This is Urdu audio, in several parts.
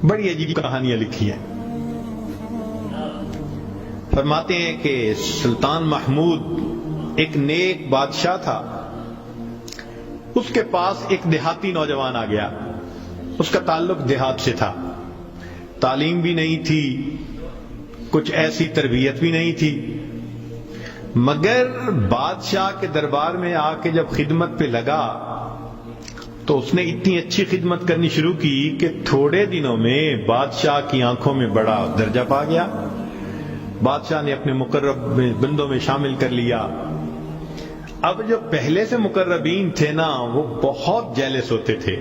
بڑی عجیب کہانیاں لکھی ہیں. فرماتے ہیں کہ سلطان محمود ایک نیک بادشاہ تھا. اس کے پاس ایک دیہاتی نوجوان آ گیا. اس کا تعلق دیہات سے تھا. تعلیم بھی نہیں تھی, کچھ ایسی تربیت بھی نہیں تھی, مگر بادشاہ کے دربار میں آ کے جب خدمت پہ لگا تو اس نے اتنی اچھی خدمت کرنی شروع کی کہ تھوڑے دنوں میں بادشاہ کی آنکھوں میں بڑا درجہ پا گیا. بادشاہ نے اپنے مقرب بندوں میں شامل کر لیا. اب جو پہلے سے مقربین تھے نا, وہ بہت جیلس ہوتے تھے.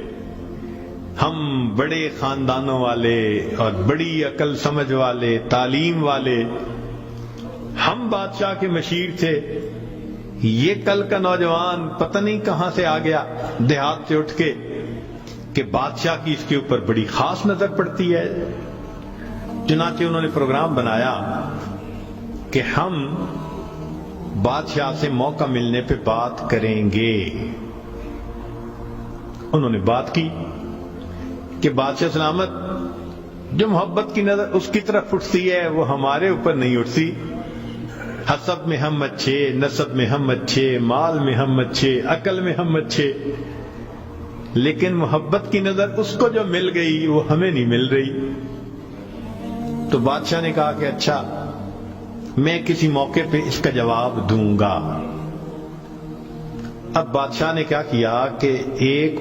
ہم بڑے خاندانوں والے اور بڑی عقل سمجھ والے, تعلیم والے, ہم بادشاہ کے مشیر تھے. یہ کل کا نوجوان پتہ نہیں کہاں سے آ گیا دیہات سے اٹھ کے کہ بادشاہ کی اس کے اوپر بڑی خاص نظر پڑتی ہے. چنانچہ انہوں نے پروگرام بنایا کہ ہم بادشاہ سے موقع ملنے پہ بات کریں گے. انہوں نے بات کی کہ بادشاہ سلامت, جو محبت کی نظر اس کی طرف اٹھتی ہے وہ ہمارے اوپر نہیں اٹھتی. حسب میں ہم اچھے, نسب میں ہم اچھے, مال میں ہم اچھے, عقل میں ہم اچھے, لیکن محبت کی نظر اس کو جو مل گئی وہ ہمیں نہیں مل رہی. تو بادشاہ نے کہا کہ اچھا, میں کسی موقع پہ اس کا جواب دوں گا. اب بادشاہ نے کیا کیا کہ ایک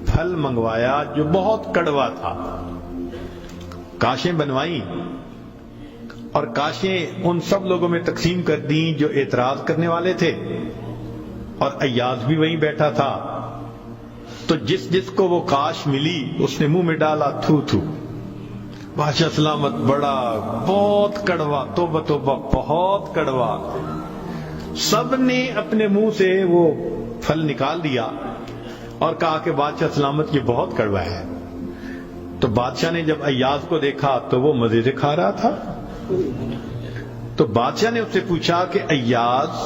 پھل منگوایا جو بہت کڑوا تھا. کاشیں بنوائیں اور کاشیں ان سب لوگوں میں تقسیم کر دیں جو اعتراض کرنے والے تھے, اور ایاز بھی وہیں بیٹھا تھا. تو جس جس کو وہ کاش ملی اس نے منہ میں ڈالا, تھو تھو. بادشاہ سلامت بڑا بہت کڑوا, توبہ توبہ بہت کڑوا. سب نے اپنے منہ سے وہ پھل نکال دیا اور کہا کہ بادشاہ سلامت یہ بہت کڑوا ہے. تو بادشاہ نے جب ایاز کو دیکھا تو وہ مزے سے کھا رہا تھا. تو بادشاہ نے اس سے پوچھا کہ ایاز,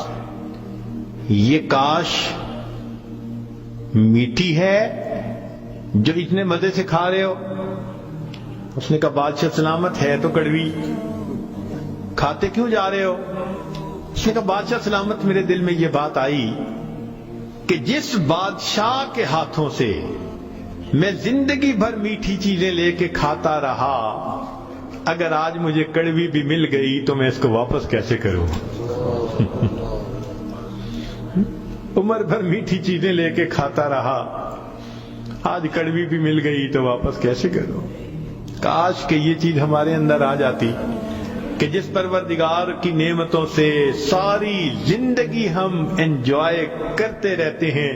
یہ کاش میٹھی ہے جو اتنے مزے سے کھا رہے ہو؟ اس نے کہا بادشاہ سلامت ہے تو کڑوی, کھاتے کیوں جا رہے ہو؟ اس نے کہا بادشاہ سلامت میرے دل میں یہ بات آئی کہ جس بادشاہ کے ہاتھوں سے میں زندگی بھر میٹھی چیزیں لے کے کھاتا رہا, اگر آج مجھے کڑوی بھی مل گئی تو میں اس کو واپس کیسے کروں؟ عمر بھر میٹھی چیزیں لے کے کھاتا رہا, آج کڑوی بھی مل گئی تو واپس کیسے کروں؟ کاش کہ یہ چیز ہمارے اندر آ جاتی کہ جس پروردگار کی نعمتوں سے ساری زندگی ہم انجوائے کرتے رہتے ہیں,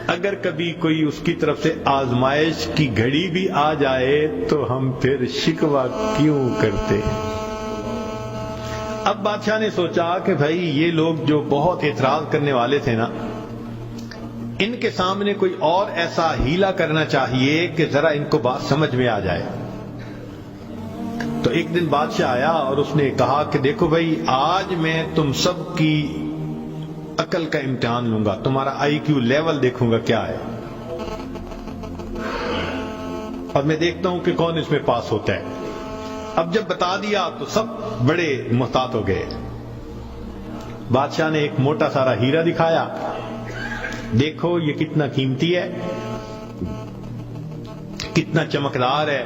اگر کبھی کوئی اس کی طرف سے آزمائش کی گھڑی بھی آ جائے تو ہم پھر شکوہ کیوں کرتے ہیں؟ اب بادشاہ نے سوچا کہ بھائی یہ لوگ جو بہت اعتراض کرنے والے تھے نا, ان کے سامنے کوئی اور ایسا ہیلا کرنا چاہیے کہ ذرا ان کو بات سمجھ میں آ جائے. تو ایک دن بادشاہ آیا اور اس نے کہا کہ دیکھو بھائی, آج میں تم سب کی عقل کا امتحان لوں گا, تمہارا آئی کیو لیول دیکھوں گا کیا ہے, اور میں دیکھتا ہوں کہ کون اس میں پاس ہوتا ہے. اب جب بتا دیا تو سب بڑے محتاط ہو گئے. بادشاہ نے ایک موٹا سارا ہیرا دکھایا, دیکھو یہ کتنا قیمتی ہے, کتنا چمکدار ہے,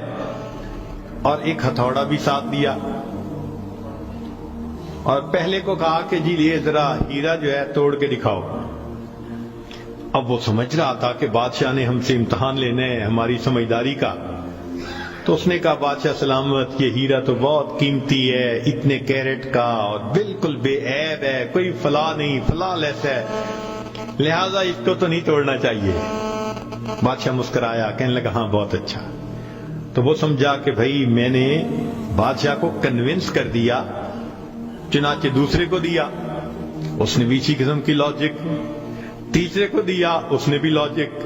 اور ایک ہتھوڑا بھی ساتھ دیا, اور پہلے کو کہا کہ جی یہ ذرا ہیرا جو ہے توڑ کے دکھاؤ. اب وہ سمجھ رہا تھا کہ بادشاہ نے ہم سے امتحان لینا ہے ہماری سمجھداری کا. تو اس نے کہا بادشاہ سلامت یہ ہیرا تو بہت قیمتی ہے, اتنے کیرٹ کا, اور بالکل بے عیب ہے, کوئی فلاں نہیں, فلاں لیس ہے, لہذا اس کو تو نہیں توڑنا چاہیے. بادشاہ مسکرایا, کہنے لگا ہاں بہت اچھا. تو وہ سمجھا کہ بھائی میں نے بادشاہ کو کنونس کر دیا, چنانچہ دوسرے کو دیا, اس نے بھی اسی قسم کی لاجک, تیسرے کو دیا, اس نے بھی لاجک.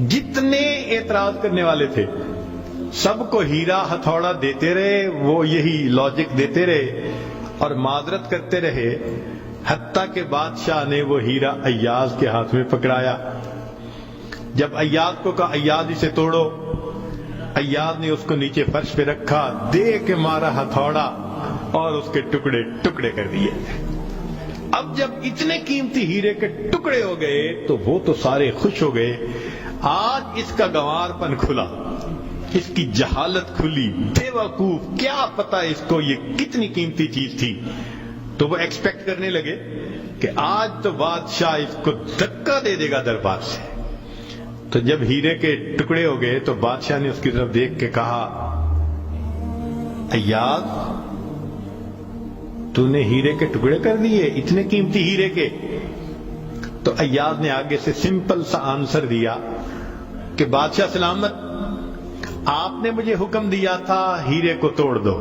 جتنے اعتراض کرنے والے تھے سب کو ہیرا ہتھوڑا دیتے رہے, وہ یہی لاجک دیتے رہے اور معذرت کرتے رہے, حتیٰ کہ بادشاہ نے وہ ہیرا ایاز کے ہاتھ میں پکڑایا. جب ایاز کو کہا ایاز اسے توڑو, ایاز نے اس کو نیچے فرش پہ رکھا، دے کے مارا ہتھوڑا اور اس کے ٹکڑے ٹکڑے کر دیے۔ اب جب اتنے قیمتی ہیرے کے ٹکڑے ہو گئے تو وہ تو سارے خوش ہو گئے، آج اس کا گنوار پن کھلا، اس کی جہالت کھلی، بے وقوف، کیا پتا اس کو یہ کتنی قیمتی چیز تھی۔ تو وہ ایکسپیکٹ کرنے لگے کہ آج تو بادشاہ اس کو دھکا دے دے گا دربار سے۔ تو جب ہیرے کے ٹکڑے ہو گئے تو بادشاہ نے اس کی طرف دیکھ کے کہا، ایاز تو نے ہیرے کے ٹکڑے کر دیے، اتنے قیمتی ہیرے کے؟ تو ایاز نے آگے سے سمپل سا آنسر دیا کہ بادشاہ سلامت، آپ نے مجھے حکم دیا تھا ہیرے کو توڑ دو۔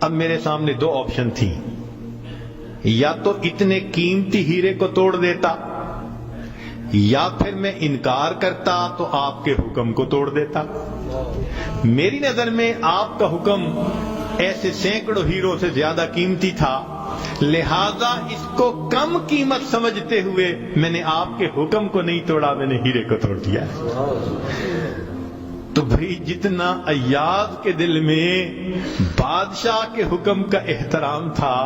اب میرے سامنے دو آپشن تھی، یا تو اتنے قیمتی ہیرے کو توڑ دیتا، یا پھر میں انکار کرتا تو آپ کے حکم کو توڑ دیتا۔ میری نظر میں آپ کا حکم ایسے سینکڑوں ہیروں سے زیادہ قیمتی تھا، لہذا اس کو کم قیمت سمجھتے ہوئے میں نے آپ کے حکم کو نہیں توڑا، میں نے ہیرے کو توڑ دیا۔ تو بھئی جتنا ایاز کے دل میں بادشاہ کے حکم کا احترام تھا،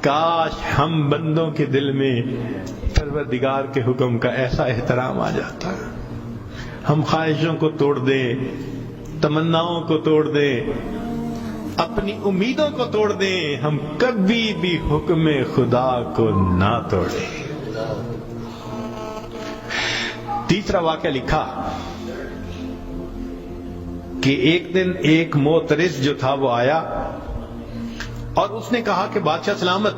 کاش ہم بندوں کے دل میں پروردگار کے حکم کا ایسا احترام آ جاتا۔ ہم خواہشوں کو توڑ دیں، تمناؤں کو توڑ دیں، اپنی امیدوں کو توڑ دیں، ہم کبھی بھی حکم خدا کو نہ توڑیں۔ تیسرا واقعہ لکھا کہ ایک دن ایک موترس جو تھا وہ آیا اور اس نے کہا کہ بادشاہ سلامت،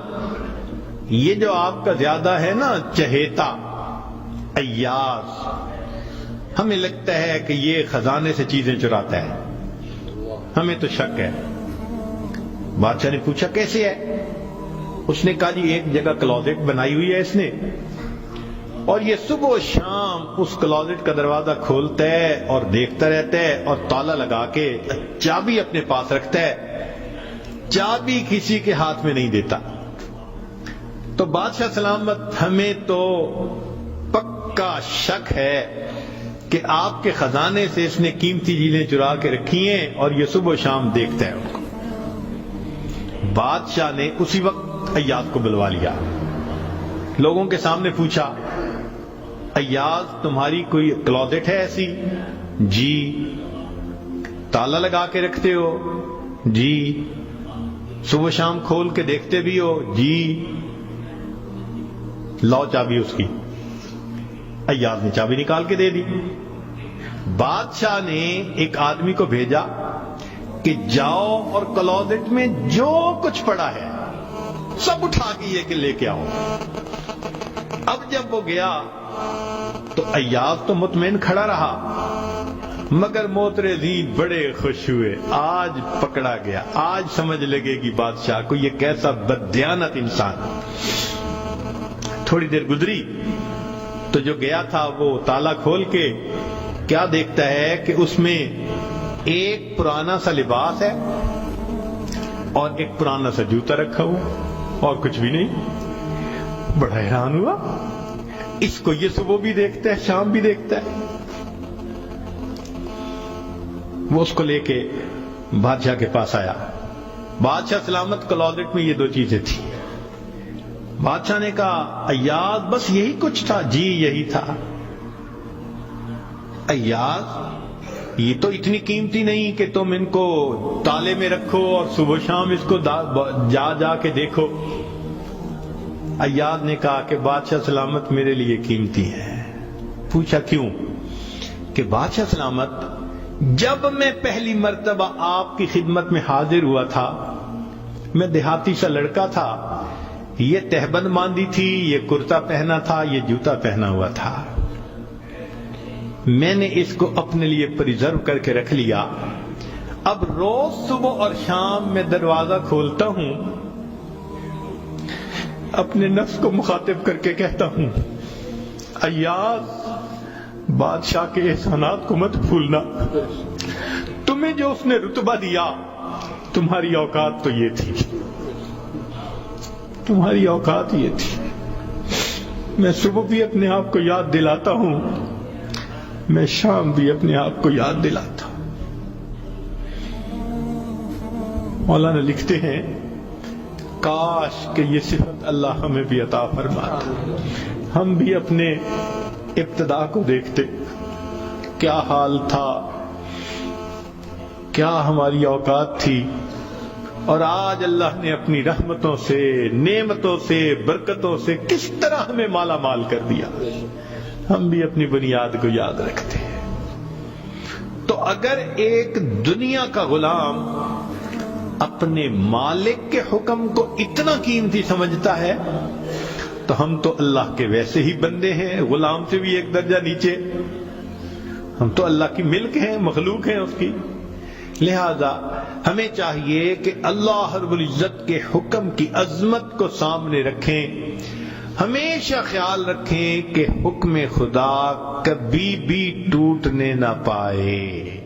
یہ جو آپ کا زیادہ ہے نا چہیتا ایاز، ہمیں لگتا ہے کہ یہ خزانے سے چیزیں چراتا ہے، ہمیں تو شک ہے۔ بادشاہ نے پوچھا کیسے ہے؟ اس نے کہا جی ایک جگہ کلوزٹ بنائی ہوئی ہے اس نے، اور یہ صبح و شام اس کلوزٹ کا دروازہ کھولتا ہے اور دیکھتا رہتا ہے اور تالا لگا کے چابی اپنے پاس رکھتا ہے، چابی کسی کے ہاتھ میں نہیں دیتا۔ تو بادشاہ سلامت ہمیں تو پکا شک ہے کہ آپ کے خزانے سے اس نے قیمتی چیزیں چرا کے رکھی ہیں اور یہ صبح و شام دیکھتا ہے ان کو۔ بادشاہ نے اسی وقت ایاز کو بلوا لیا، لوگوں کے سامنے پوچھا، ایاز تمہاری کوئی کلوزٹ ہے ایسی؟ جی۔ تالا لگا کے رکھتے ہو؟ جی۔ صبح شام کھول کے دیکھتے بھی ہو؟ جی۔ لاؤ چابی اس کی۔ ایاز نے چابی نکال کے دے دی۔ بادشاہ نے ایک آدمی کو بھیجا کہ جاؤ اور کلوزٹ میں جو کچھ پڑا ہے سب اٹھا کے یہ کہ لے کے آؤ۔ اب جب وہ گیا تو ایاز تو مطمئن کھڑا رہا، مگر موترزین بڑے خوش ہوئے، آج پکڑا گیا، آج سمجھ لگے گی بادشاہ کو یہ کیسا بددیانت انسان۔ تھوڑی دیر گزری تو جو گیا تھا وہ تالا کھول کے کیا دیکھتا ہے کہ اس میں ایک پرانا سا لباس ہے اور ایک پرانا سا جوتا رکھا ہوا اور کچھ بھی نہیں۔ بڑا حیران ہوا، اس کو یہ صبح بھی دیکھتا ہے شام بھی دیکھتا ہے۔ وہ اس کو لے کے بادشاہ کے پاس آیا۔ بادشاہ سلامت کلوزٹ میں یہ دو چیزیں تھیں۔ بادشاہ نے کہا ایاز بس یہی کچھ تھا؟ جی یہی تھا۔ ایاز یہ تو اتنی قیمتی نہیں کہ تم ان کو تالے میں رکھو اور صبح شام اس کو جا جا کے دیکھو۔ ایاز نے کہا کہ بادشاہ سلامت میرے لیے قیمتی ہے۔ پوچھا کیوں؟ کہ بادشاہ سلامت جب میں پہلی مرتبہ آپ کی خدمت میں حاضر ہوا تھا، میں دیہاتی سا لڑکا تھا، یہ تہبند باندھی تھی، یہ کرتا پہنا تھا، یہ جوتا پہنا ہوا تھا، میں نے اس کو اپنے لیے پریزرو کر کے رکھ لیا۔ اب روز صبح اور شام میں دروازہ کھولتا ہوں، اپنے نفس کو مخاطب کر کے کہتا ہوں ایاز بادشاہ کے احسانات کو مت بھولنا، تمہیں جو اس نے رتبہ دیا تمہاری اوقات تو یہ تھی، تمہاری اوقات یہ تھی۔ میں صبح بھی اپنے آپ کو یاد دلاتا ہوں، میں شام بھی اپنے آپ کو یاد دلاتا ہوں۔ مولانا لکھتے ہیں کاش کہ یہ صفت اللہ ہمیں بھی عطا فرمائے، ہم بھی اپنے ابتدا کو دیکھتے، کیا حال تھا، کیا ہماری اوقات تھی، اور آج اللہ نے اپنی رحمتوں سے، نعمتوں سے، برکتوں سے کس طرح ہمیں مالا مال کر دیا۔ ہم بھی اپنی بنیاد کو یاد رکھتے ہیں۔ تو اگر ایک دنیا کا غلام اپنے مالک کے حکم کو اتنا قیمتی سمجھتا ہے تو ہم تو اللہ کے ویسے ہی بندے ہیں، غلام سے بھی ایک درجہ نیچے، ہم تو اللہ کی ملک ہیں، مخلوق ہیں اس کی۔ لہذا ہمیں چاہیے کہ اللہ رب العزت کے حکم کی عظمت کو سامنے رکھیں، ہمیشہ خیال رکھیں کہ حکم خدا کبھی بھی ٹوٹنے نہ پائے۔